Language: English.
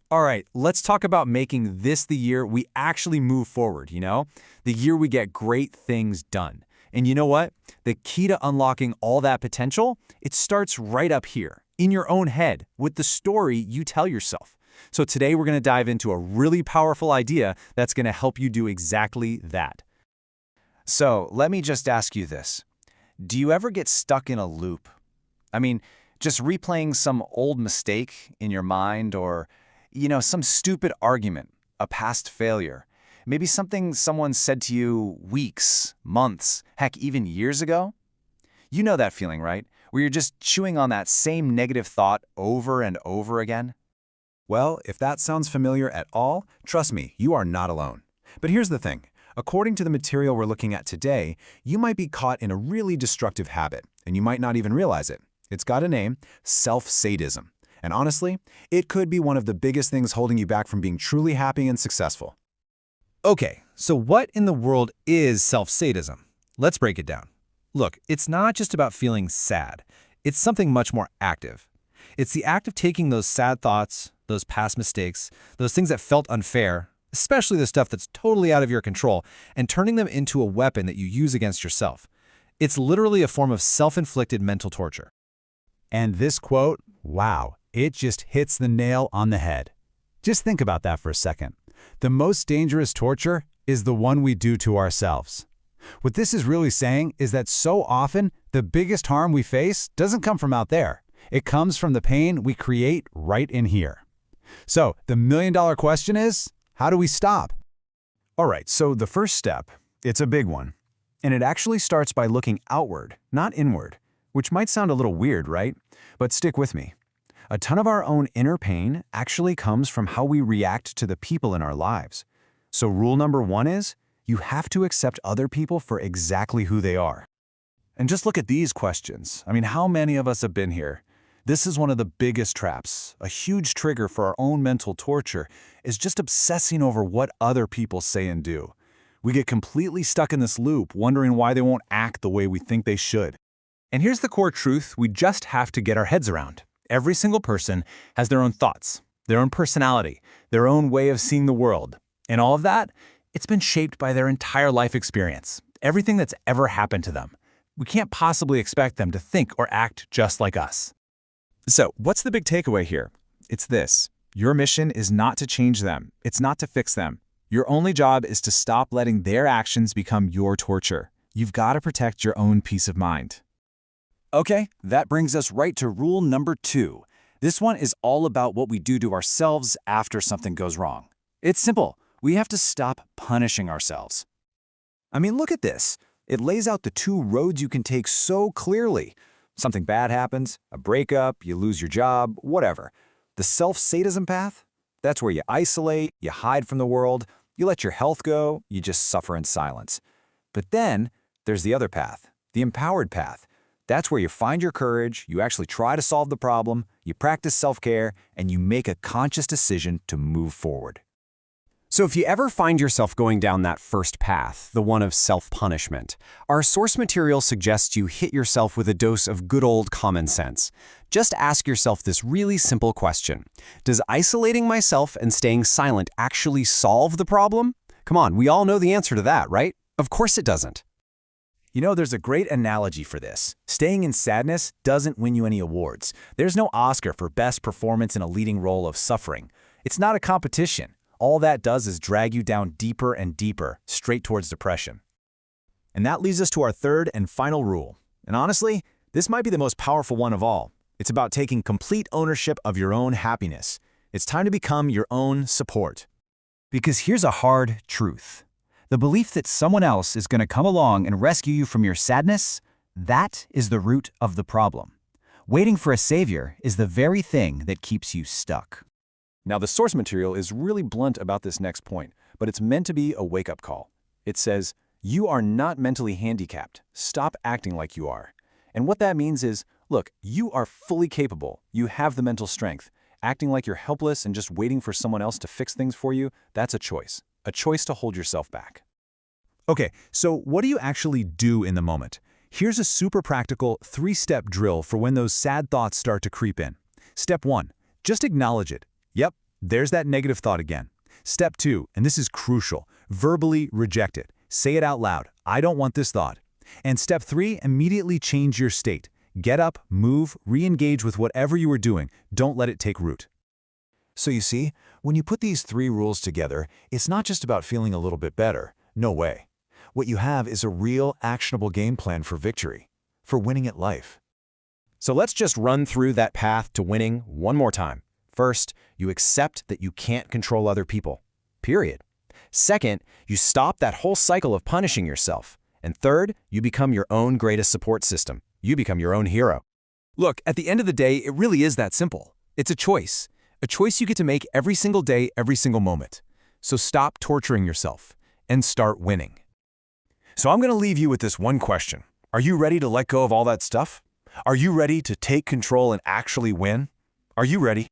All right, let's talk about making this the year we actually move forward, The year we get great things done. And you know what? The key to unlocking all that potential, it starts right up here, in your own head, with the story you tell yourself. So today we're going to dive into a really powerful idea that's going to help you do exactly that. So let me just ask you this. Do you ever get stuck in a loop? I mean, just replaying some old mistake in your mind or some stupid argument, a past failure. Maybe something someone said to you weeks, months, heck, even years ago? You know that feeling, right? Where you're just chewing on that same negative thought over and over again? Well, if that sounds familiar at all, trust me, you are not alone. But here's the thing. According to the material we're looking at today, you might be caught in a really destructive habit, and you might not even realize it. It's got a name, Self Sadism. And honestly, it could be one of the biggest things holding you back from being truly happy and successful. Okay, so what in the world is self-sadism? Let's break it down. Look, it's not just about feeling sad. It's something much more active. It's the act of taking those sad thoughts, those past mistakes, those things that felt unfair, especially the stuff that's totally out of your control, and turning them into a weapon that you use against yourself. It's literally a form of self-inflicted mental torture. And this quote, wow, it just hits the nail on the head. Just think about that for a second. The most dangerous torture is the one we do to ourselves. What this is really saying is that so often, the biggest harm we face doesn't come from out there. It comes from the pain we create right in here. So, the million-dollar question is, how do we stop? All right, so the first step, it's a big one. And it actually starts by looking outward, not inward, which might sound a little weird, right? But stick with me. A ton of our own inner pain actually comes from how we react to the people in our lives. So rule number one is, you have to accept other people for exactly who they are. And just look at these questions. I mean, how many of us have been here? This is one of the biggest traps. A huge trigger for our own mental torture is just obsessing over what other people say and do. We get completely stuck in this loop, wondering why they won't act the way we think they should. And here's the core truth we just have to get our heads around. Every single person has their own thoughts, their own personality, their own way of seeing the world. And all of that, it's been shaped by their entire life experience, everything that's ever happened to them. We can't possibly expect them to think or act just like us. So, what's the big takeaway here? It's this. Your mission is not to change them. It's not to fix them. Your only job is to stop letting their actions become your torture. You've got to protect your own peace of mind. Okay, that brings us right to rule number 2. This one is all about what we do to ourselves after something goes wrong. It's simple. We have to stop punishing ourselves. I mean, look at this. It lays out the 2 roads you can take so clearly. Something bad happens, a breakup, you lose your job, whatever. The self-sadism path? That's where you isolate, you hide from the world, you let your health go, you just suffer in silence. But then, there's the other path, the empowered path. That's where you find your courage, you actually try to solve the problem, you practice self-care, and you make a conscious decision to move forward. So if you ever find yourself going down that first path, the one of self-punishment, our source material suggests you hit yourself with a dose of good old common sense. Just ask yourself this really simple question. Does isolating myself and staying silent actually solve the problem? Come on, we all know the answer to that, right? Of course it doesn't. You know, there's a great analogy for this. Staying in sadness doesn't win you any awards. There's no Oscar for best performance in a leading role of suffering. It's not a competition. All that does is drag you down deeper and deeper, straight towards depression. And that leads us to our third and final rule. And honestly, this might be the most powerful one of all. It's about taking complete ownership of your own happiness. It's time to become your own support. Because here's a hard truth. The belief that someone else is going to come along and rescue you from your sadness, that is the root of the problem. Waiting for a savior is the very thing that keeps you stuck. Now, the source material is really blunt about this next point, but it's meant to be a wake-up call. It says, you are not mentally handicapped. Stop acting like you are. And what that means is, look, you are fully capable. You have the mental strength. Acting like you're helpless and just waiting for someone else to fix things for you, that's a choice to hold yourself back. Okay, so what do you actually do in the moment? Here's a super practical 3-step drill for when those sad thoughts start to creep in. Step 1, just acknowledge it. Yep, There's that negative thought again. Step 2, and this is crucial, verbally reject it. Say it out loud. I don't want this thought. And step 3, immediately change your state. Get up, move, re-engage with whatever you were doing. Don't let it take root. So you see, when you put these 3 rules together, it's not just about feeling a little bit better. No way. What you have is a real, actionable game plan for victory, for winning at life. So let's just run through that path to winning one more time. First, you accept that you can't control other people. Period. Second, you stop that whole cycle of punishing yourself. And third, you become your own greatest support system. You become your own hero. Look, at the end of the day, it really is that simple. It's a choice. A choice you get to make every single day, every single moment. So stop torturing yourself and start winning. So I'm going to leave you with this one question. Are you ready to let go of all that stuff? Are you ready to take control and actually win? Are you ready?